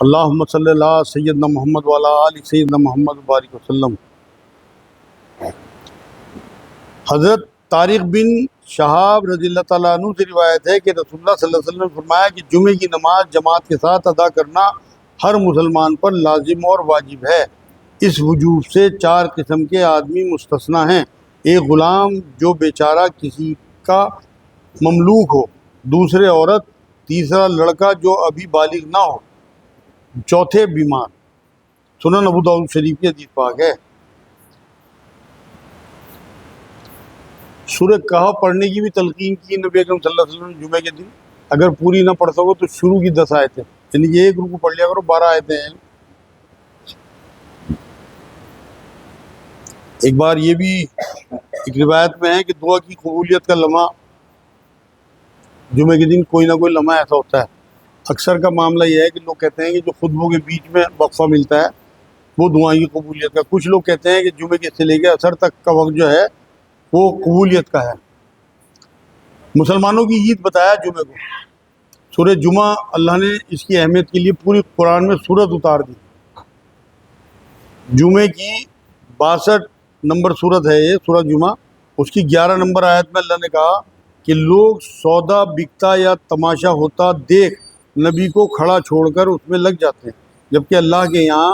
اللہم صلی اللہ سیدنا محمد وعلی آل سیدنا محمد بارک وسلم۔ حضرت طارق بن شہاب رضی اللہ تعالیٰ عنہ سے روایت ہے کہ رسول اللہ صلی اللہ علیہ وسلم نے فرمایا کہ جمعے کی نماز جماعت کے ساتھ ادا کرنا ہر مسلمان پر لازم اور واجب ہے۔ اس وجوب سے 4 قسم کے آدمی مستثنیٰ ہیں: ایک غلام جو بیچارہ کسی کا مملوک ہو، دوسرے عورت، تیسرا لڑکا جو ابھی بالغ نہ ہو، چوتھے بیمار۔ سنن ابو داؤد شریف کی حدیث پاک ہے۔ سورہ کہف پڑھنے کی بھی تلقین کی نبی اکرم صلی اللہ علیہ وسلم نے جمعے کے دن۔ اگر پوری نہ پڑھ سکو تو شروع کی 10 آیتیں، یعنی کہ ایک رکوع پڑھ لیا کرو، 12 آیتیں ہیں۔ ایک بار یہ بھی ایک روایت میں ہے کہ دعا کی قبولیت کا لمحہ جمعے کے دن کوئی نہ کوئی لمحہ ایسا ہوتا ہے۔ اکثر کا معاملہ یہ ہے کہ لوگ کہتے ہیں کہ جو خطبوں کے بیچ میں وقفہ ملتا ہے وہ دعائیں کی قبولیت کا۔ کچھ لوگ کہتے ہیں کہ جمعے کے سے لے کے عصر تک کا وقت جو ہے وہ قبولیت کا ہے۔ مسلمانوں کی عید بتایا جمعے کو۔ سورہ جمعہ اللہ نے اس کی اہمیت کے لیے پوری قرآن میں سورت اتار دی۔ جمعے کی 62 نمبر سورت ہے یہ سورہ جمعہ۔ اس کی 11 نمبر آیت میں اللہ نے کہا کہ لوگ سودا بکتا یا تماشا ہوتا دیکھ نبی کو کھڑا چھوڑ کر اس میں لگ جاتے ہیں، جبکہ اللہ کے یہاں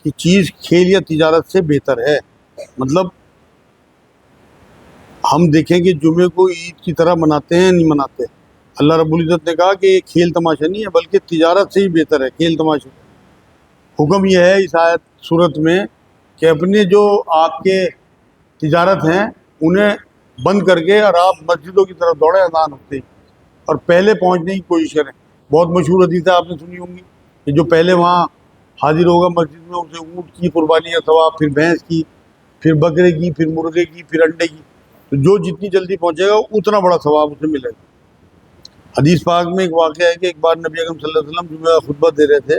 کی چیز کھیل یا تجارت سے بہتر ہے۔ مطلب ہم دیکھیں کہ جمعے کو عید کی طرح مناتے ہیں نہیں مناتے۔ اللہ رب العزت نے کہا کہ یہ کھیل تماشا نہیں ہے بلکہ تجارت سے ہی بہتر ہے کھیل تماشا۔ حکم یہ ہے اس آیت صورت میں کہ اپنے جو آپ کے تجارت ہیں انہیں بند کر کے اور آپ مسجدوں کی طرف دوڑیں اذان ہوتے ہی، اور پہلے پہنچنے کی کوشش کریں۔ بہت مشہور حدیث ہے، آپ نے سنی ہوں گی کہ جو پہلے وہاں حاضر ہوگا مسجد میں اسے اونٹ کی قربانی کا ثواب، پھر بھینس کی، پھر بکرے کی، پھر مرغے کی، پھر انڈے کی۔ تو جو جتنی جلدی پہنچے گا اتنا بڑا ثواب اسے ملے گا۔ حدیث پاک میں ایک واقعہ ہے کہ ایک بار نبی اکرم صلی اللہ علیہ وسلم جمعہ کا خطبہ دے رہے تھے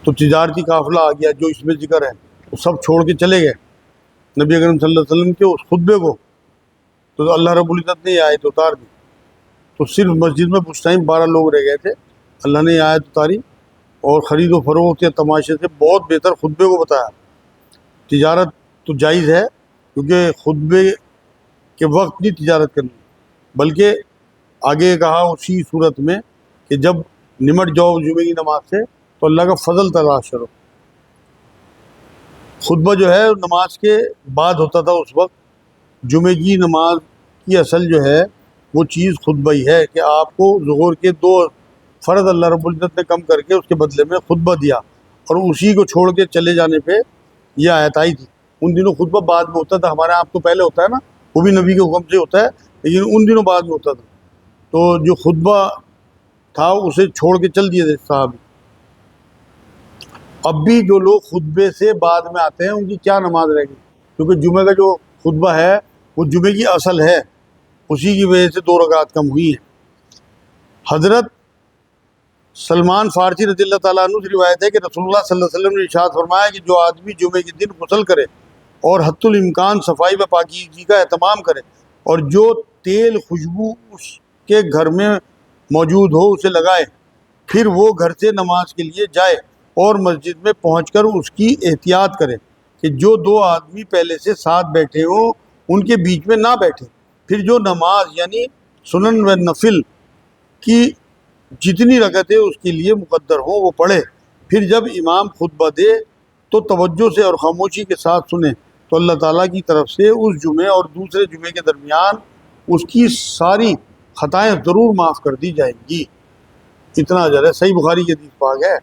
تو تجارتی قافلہ آ گیا جو اس میں ذکر ہے، وہ سب چھوڑ کے چلے گئے نبی اکرم صلی اللہ علیہ وسلم کے اس خطبے کو۔ تو اللہ رب العزت نے یہ آیت اتار دی، تو صرف مسجد میں اس ٹائم 12 لوگ رہ گئے تھے۔ اللہ نے یہ آیت اتاری اور خرید و فروخت یا تماشے سے بہت بہتر خطبے کو بتایا۔ تجارت تو جائز ہے کیونکہ خطبے کے وقت نہیں تجارت کرنی، بلکہ آگے کہا اسی صورت میں کہ جب نمٹ جاؤ جمعے کی نماز سے تو اللہ کا فضل تلاش کرو۔ خطبہ جو ہے نماز کے بعد ہوتا تھا اس وقت۔ جمعے کی نماز کی اصل جو ہے وہ چیز خطبہ ہی ہے کہ آپ کو ظہر کے 2 فرض اللہ رب العزت نے کم کر کے اس کے بدلے میں خطبہ دیا، اور اسی کو چھوڑ کے چلے جانے پہ یہ آیت آئی تھی۔ ان دنوں خطبہ بعد میں ہوتا تھا، ہمارے آپ تو پہلے ہوتا ہے نا، وہ بھی نبی کے حکم سے ہوتا ہے، لیکن ان دنوں بعد میں ہوتا تھا۔ تو جو خطبہ تھا اسے چھوڑ کے چل دیے تھے صحابی۔ اب بھی جو لوگ خطبے سے بعد میں آتے ہیں ان کی کیا نماز رہ گئی، کیونکہ جمعے کا جو خطبہ ہے وہ جمعے کی اصل ہے، اسی کی وجہ سے 2 رکعت کم ہوئی ہیں۔ حضرت سلمان فارسی رضی اللہ تعالیٰ عنہ سے روایت ہے کہ رسول اللہ صلی اللہ علیہ وسلم نے ارشاد فرمایا کہ جو آدمی جمعے کے دن غسل کرے اور حتی الامکان صفائی و پاکیزگی کا اہتمام کرے اور جو تیل خوشبو اس کے گھر میں موجود ہو اسے لگائے، پھر وہ گھر سے نماز کے لیے جائے اور مسجد میں پہنچ کر اس کی احتیاط کرے کہ جو 2 آدمی پہلے سے ساتھ بیٹھے ہوں ان کے بیچ میں نہ بیٹھے، پھر جو نماز یعنی سنن و نفل کی جتنی رکعتیں اس کے لیے مقدر ہوں وہ پڑھے، پھر جب امام خطبہ دے تو توجہ سے اور خاموشی کے ساتھ سنیں، تو اللہ تعالیٰ کی طرف سے اس جمعے اور دوسرے جمعے کے درمیان اس کی ساری خطائیں ضرور معاف کر دی جائیں گی۔ اتنا اجر ہے، صحیح بخاری کی حدیث پاک ہے۔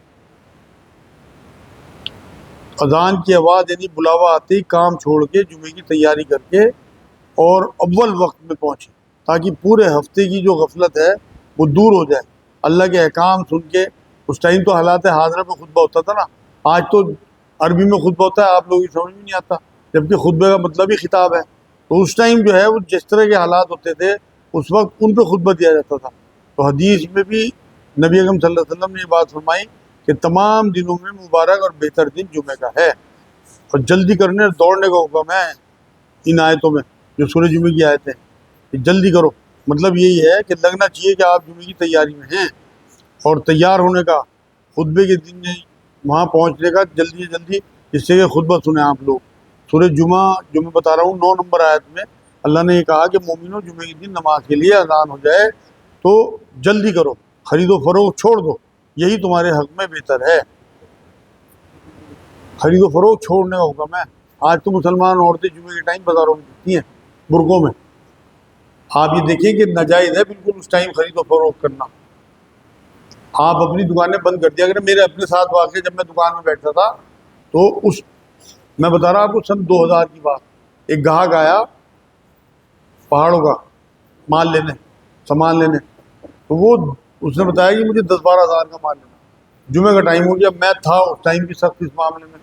اذان کی آواز یعنی بلاوا آتے ہی کام چھوڑ کے جمعے کی تیاری کر کے اور اول وقت میں پہنچے تاکہ پورے ہفتے کی جو غفلت ہے وہ دور ہو جائے۔ اللہ کے احکام سن کے، اس ٹائم تو حالات حاضرہ میں خطبہ ہوتا تھا نا، آج تو عربی میں خطبہ ہوتا ہے، آپ لوگوں کی سمجھ میں نہیں آتا، جبکہ خطبے کا مطلب ہی خطاب ہے۔ تو اس ٹائم جو ہے وہ جس طرح کے حالات ہوتے تھے اس وقت ان پہ خطبہ دیا جاتا تھا۔ تو حدیث میں بھی نبی اکرم صلی اللہ علیہ وسلم نے یہ بات فرمائی کہ تمام دنوں میں مبارک اور بہتر دن جمعے کا ہے، اور جلدی کرنے اور دوڑنے کا حکم ہے ان آیتوں میں جو سورہ جمعے کی آیتیں ہیں کہ جلدی کرو۔ مطلب یہی ہے کہ لگنا چاہیے کہ آپ جمعے کی تیاری میں ہیں اور تیار ہونے کا، خطبے کے دن وہاں پہنچنے کا جلدی سے جلدی، جس سے کہ خطبہ سنیں آپ لوگ۔ سورہ جمعہ جو میں بتا رہا ہوں 9 نمبر آیت میں اللہ نے یہ کہا کہ مومنوں جمعے کے دن نماز کے لیے اذان ہو جائے تو جلدی کرو، خرید و فروخت چھوڑ دو، یہی تمہارے حق میں بہتر ہے۔ خرید و فروخت چھوڑنے کا حکم ہے۔ آج تو مسلمان عورتیں جمعے کے ٹائم بازاروں میں دکھتی ہیں برقعوں میں، آپ یہ دیکھیں کہ ناجائز ہے بالکل اس ٹائم خرید و فروخت کرنا۔ آپ اپنی دکانیں بند کر دیا کریں۔ میرے اپنے ساتھ واقعہ، جب میں دکان میں بیٹھتا تھا تو میں بتا رہا آپ کو سن 2000 کی بات، ایک گاہک آیا پہاڑوں کا مال لینے، سامان لینے، تو وہ اس نے بتایا کہ مجھے 10-12 ہزار کا مال لینا۔ جمعے کا ٹائم ہو گیا، میں تھا اس ٹائم کی سخت اس معاملے میں،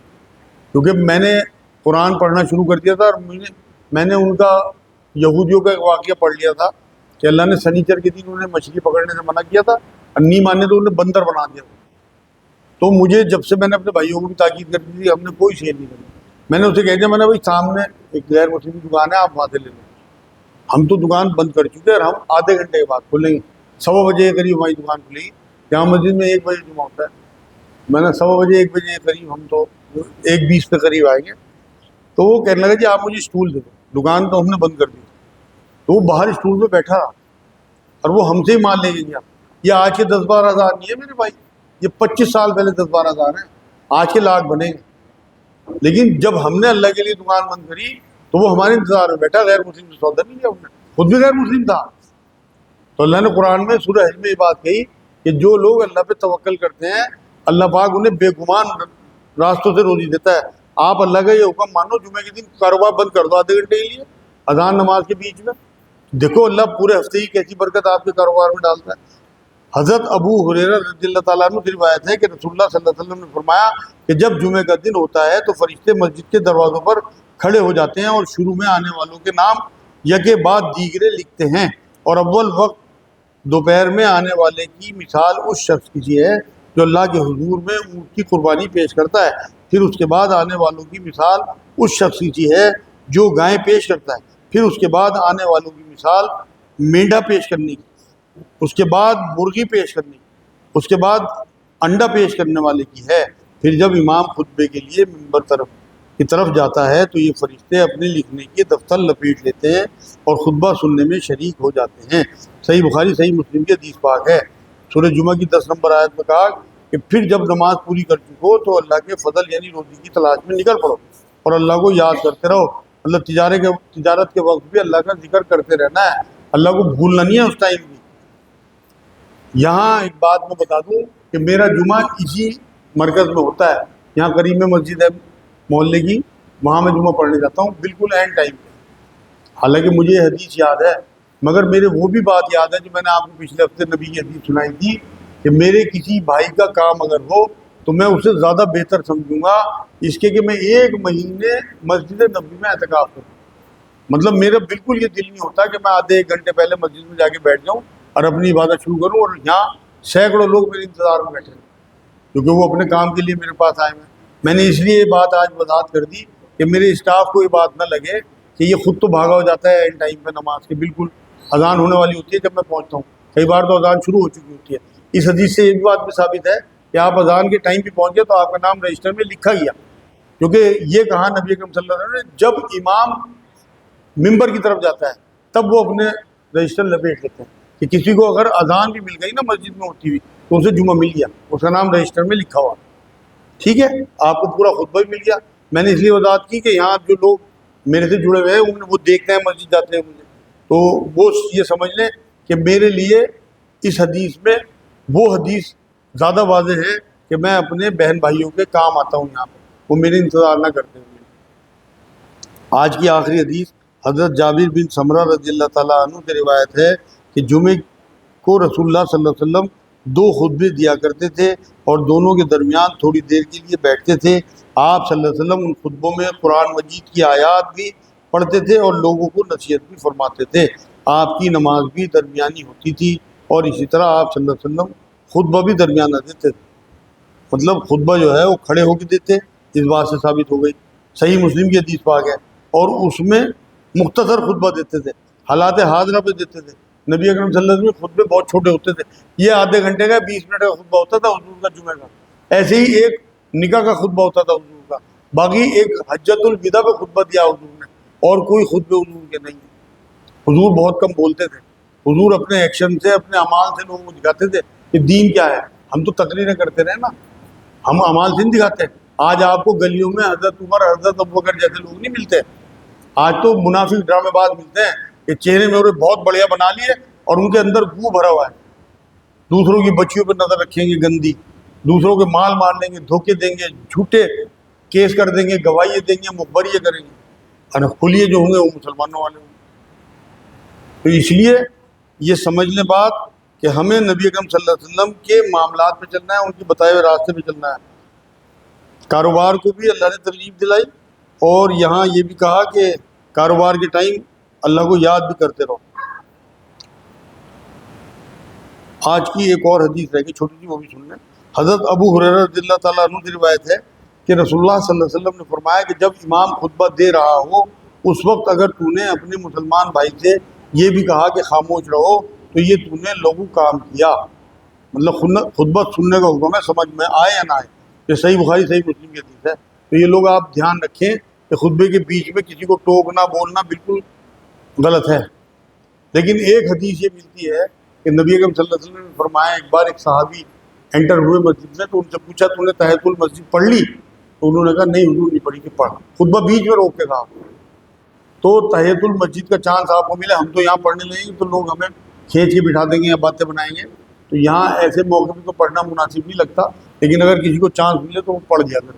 کیونکہ میں نے قرآن پڑھنا شروع کر دیا تھا، اور میں نے ان کا یہودیوں کا ایک واقعہ پڑھ لیا تھا کہ اللہ نے سنیچر کے دن انہیں مچھلی پکڑنے سے منع کیا تھا، اور نہیں ماننے تو انہیں بندر بنا دیا تھا۔ تو مجھے جب سے میں نے اپنے بھائیوں کو بھی تاکید کر دی تھی ہم نے کوئی سیل نہیں کرنا، میں نے اسے کہہ دیا، میں نے بھائی سامنے ایک غیر مسلم کی دکان ہے، آپ وہاں سے لے لیں، ہم تو دکان بند کر چکے ہیں اور ہم آدھے گھنٹے کے بعد کھولیں گے، 1:15 بجے کے قریب ہماری دکان کھلے گی۔ جامع مسجد میں 1 بجے جمعہ ہوتا ہے، میں نے 1:15 بجے 1 بجے کے قریب، ہم تو 1:20 کے قریب آئیں گے۔ تو وہ کہنے لگا جی آپ مجھے اسٹول دے دو، دکان تو ہم نے بند کر دی۔ تو وہ باہر اسٹول پہ بیٹھا اور وہ ہم سے ہی مال لے کے گیا۔ یہ آج کے 10-12 ہزار نہیں ہے میرے بھائی، یہ 25 سال پہلے 10-12 ہزار ہیں، آج کے لاکھ بنے گے۔ لیکن جب ہم نے اللہ کے لیے دکان بند کری تو وہ ہمارے انتظار میں بیٹھا، غیر مسلم سے سودا نہیں لیا، انہوں نے خود بھی غیر مسلم تھا۔ تو اللہ نے قرآن میں سورہ حج میں یہ بات کہی کہ جو لوگ اللہ پہ توکل کرتے ہیں اللہ پاک انہیں بے گمان راستوں سے روزی دیتا ہے۔ آپ اللہ کا یہ حکم مانو، جمعے کے دن کاروبار بند کر دو آدھے گھنٹے کے لیے اذان نماز کے بیچ میں، دیکھو اللہ پورے ہفتے کی کیسی برکت آپ کے کاروبار میں ڈالتا ہے۔ حضرت ابو ہریرہ رضی اللہ تعالیٰ عنہ سے روایت ہے کہ رسول اللہ صلی اللہ علیہ وسلم نے فرمایا کہ جب جمعے کا دن ہوتا ہے تو فرشتے مسجد کے دروازوں پر کھڑے ہو جاتے ہیں اور شروع میں آنے والوں کے نام یکے بعد دیگرے لکھتے ہیں، اور اول وقت دوپہر میں آنے والے کی مثال اس شخص کی ہے جو اللہ کے حضور میں اونٹ کی قربانی پیش کرتا ہے، پھر اس کے بعد آنے والوں کی مثال اس شخص کی ہے جو گائے پیش کرتا ہے، پھر اس کے بعد آنے والوں کی مثال مینڈا پیش کرنے کی، اس کے بعد مرغی پیش کرنے کی، اس کے بعد انڈا پیش کرنے والے کی ہے۔ پھر جب امام خطبے کے لیے ممبر کی طرف جاتا ہے تو یہ فرشتے اپنے لکھنے کے دفتر لپیٹ لیتے ہیں اور خطبہ سننے میں شریک ہو جاتے ہیں۔ صحیح بخاری صحیح مسلم کی حدیث پاک ہے۔ سورہ جمعہ کی 10 نمبر آیت میں کہا کہ پھر جب نماز پوری کر چکو تو اللہ کے فضل یعنی روزی کی تلاش میں نکل پڑو اور اللہ کو یاد کرتے رہو۔ اللہ تجارت کے وقت بھی اللہ کا ذکر کرتے رہنا ہے، اللہ کو بھولنا نہیں ہے اس ٹائم بھی۔ یہاں ایک بات میں بتا دوں کہ میرا جمعہ اسی مرکز میں ہوتا ہے، یہاں قریب میں مسجد ہے محلے کی، وہاں میں جمعہ پڑھنے جاتا ہوں بالکل اینڈ ٹائم پہ۔ حالانکہ مجھے یہ حدیث یاد ہے مگر میرے وہ بھی بات یاد ہے جو میں نے آپ کو پچھلے ہفتے نبی کی حدیث سنائی تھی کہ میرے کسی بھائی کا کام اگر ہو تو میں اسے زیادہ بہتر سمجھوں گا اس کے کہ میں 1 مہینے مسجد نبوی میں اعتکاف کروں۔ مطلب میرا بالکل یہ دل نہیں ہوتا کہ میں آدھے 1 گھنٹے پہلے مسجد میں جا کے بیٹھ جاؤں اور اپنی عبادت شروع کروں اور یہاں سینکڑوں لوگ میرے انتظار میں بیٹھے ہیں کیونکہ وہ اپنے کام کے لیے میرے پاس آئے ہیں۔ میں نے اس لیے یہ بات آج وضاحت کر دی کہ میرے اسٹاف کو یہ بات نہ لگے کہ یہ خود تو بھاگا ہو جاتا ہے اینڈ ٹائم پہ نماز کے، بالکل اذان ہونے والی ہوتی ہے جب میں پہنچتا ہوں، کئی بار تو اذان شروع ہو چکی ہوتی ہے۔ اس حدیث سے یہ بھی بات بھی ثابت ہے کہ آپ اذان کے ٹائم پہ پہنچ گئے تو آپ کا نام رجسٹر میں لکھا گیا، کیونکہ یہ کہا نبی اکرم صلی اللہ علیہ وسلم نے جب امام ممبر کی طرف جاتا ہے تب وہ اپنے رجسٹر لپیٹ لیتے ہیں کہ کسی کو اگر اذان بھی مل گئی نا مسجد میں ہوتی ہوئی تو اسے جمعہ مل گیا، اس کا نام رجسٹر میں لکھا ہوا، ٹھیک ہے، آپ کو پورا خطبہ بھی مل گیا۔ میں نے اس لیے وضاحت کی کہ یہاں جو لوگ میرے سے جڑے ہوئے ہیں وہ دیکھتے ہیں مسجد جاتے ہیں مجھے، تو وہ یہ سمجھ لیں کہ میرے لیے اس حدیث میں وہ حدیث زیادہ واضح ہے کہ میں اپنے بہن بھائیوں کے کام آتا ہوں یہاں پہ، وہ میرے انتظار نہ کرتے ہوئے۔ آج کی آخری حدیث حضرت جابر بن سمرہ رضی اللہ تعالیٰ عنہ سے روایت ہے کہ جمعے کو رسول اللہ صلی اللہ علیہ وسلم 2 خطبے دیا کرتے تھے اور دونوں کے درمیان تھوڑی دیر کے لیے بیٹھتے تھے۔ آپ صلی اللہ علیہ وسلم ان خطبوں میں قرآن مجید کی آیات بھی پڑھتے تھے اور لوگوں کو نصیحت بھی فرماتے تھے۔ آپ کی نماز بھی درمیانی ہوتی تھی اور اسی طرح آپ صلی اللہ علیہ وسلم خطبہ بھی درمیانہ دیتے تھے، مطلب خطبہ جو ہے وہ کھڑے ہو کے دیتے، اس بات سے ثابت ہو گئی۔ صحیح مسلم کی حدیث پاک ہے، اور اس میں مختصر خطبہ دیتے تھے، حالات حاضرہ پہ دیتے تھے، نبی اکرم صلی اللہ علیہ وسلم کے خطبے بہت چھوٹے ہوتے تھے، یہ آدھے گھنٹے کا 20 منٹ کا خطبہ ہوتا تھا حضور کا جمعہ کا، ایسے ہی ایک نکاح کا خطبہ ہوتا تھا حضور کا، باقی ایک حجۃ الوداع پہ خطبہ دیا حضور نے، اور کوئی خطبے حضور کے نہیں ہیں۔ حضور بہت کم بولتے تھے، حضور اپنے ایکشن سے، اپنے اعمال سے لوگوں کو دکھاتے تھے کہ دین کیا ہے۔ ہم تو تقریریں کرتے رہے نا، ہم اعمال سے نہیں دکھاتے۔ آج آپ کو گلیوں میں حضرت عمر، حضرت ابوبکر جیسے لوگ نہیں ملتے، آج تو منافق ڈرامے باز ملتے ہیں کہ چہرے میں انہیں بہت بڑھیا بنا لیے اور ان کے اندر گو بھرا ہوا ہے، دوسروں کی بچیوں پہ نظر رکھیں گے گندی، دوسروں کے مال مار لیں گے، دھوکے دیں گے، جھوٹے کیس کر دیں گے، گواہیاں دیں گے، مخبریاں کریں گے، اور کھلیے جو ہوں گے وہ مسلمانوں والے ہوں گے۔ تو اس لیے یہ سمجھ لیں بات کہ ہمیں نبی اکرم صلی اللہ علیہ وسلم کے معاملات پہ چلنا ہے، ان کے بتائے ہوئے راستے پہ چلنا ہے۔ کاروبار کو بھی اللہ نے ترغیب دلائی، اور یہاں یہ بھی کہا کہ کاروبار کے ٹائم اللہ کو یاد بھی کرتے رہو۔ آج کی ایک اور حدیث رہ گئی چھوٹی سی، وہ بھی سن لیں۔ حضرت ابو ہریرہ رضی اللہ تعالیٰ عنہ کی روایت ہے کہ رسول اللہ صلی اللہ علیہ وسلم نے فرمایا کہ جب امام خطبہ دے رہا ہو اس وقت اگر تو نے اپنے مسلمان بھائی سے یہ بھی کہا کہ خاموش رہو تو یہ تو نے لغو کام کیا، مطلب خطبہ سننے کا حکم ہے، سمجھ میں آئے یا نہ آئے۔ یہ صحیح بخاری صحیح مسلم کی حدیث ہے۔ تو یہ لوگ آپ دھیان رکھیں کہ خطبے کے بیچ میں کسی کو ٹوکنا بولنا بالکل غلط ہے۔ لیکن ایک حدیث یہ ملتی ہے کہ نبی اکرم صلی اللہ علیہ وسلم نے فرمایا، ایک بار ایک صحابی انٹر ہوئے مسجد میں تو ان سے پوچھا تو نے تحیۃ المسجد پڑھ لی؟ تو انہوں نے کہا نہیں حضور نہیں پڑھی، کہ پڑھ۔ خطبہ بیچ میں روک کے کہا۔ تو تحیۃ المسجد کا چانس آپ کو ملے، ہم تو یہاں پڑھنے لگیں گے تو لوگ ہمیں کھینچ کے بٹھا دیں گے یا باتیں بنائیں گے، تو یہاں ایسے موقع پہ تو پڑھنا مناسب نہیں لگتا، لیکن اگر کسی کو چانس ملے تو وہ پڑھ دیا کرے۔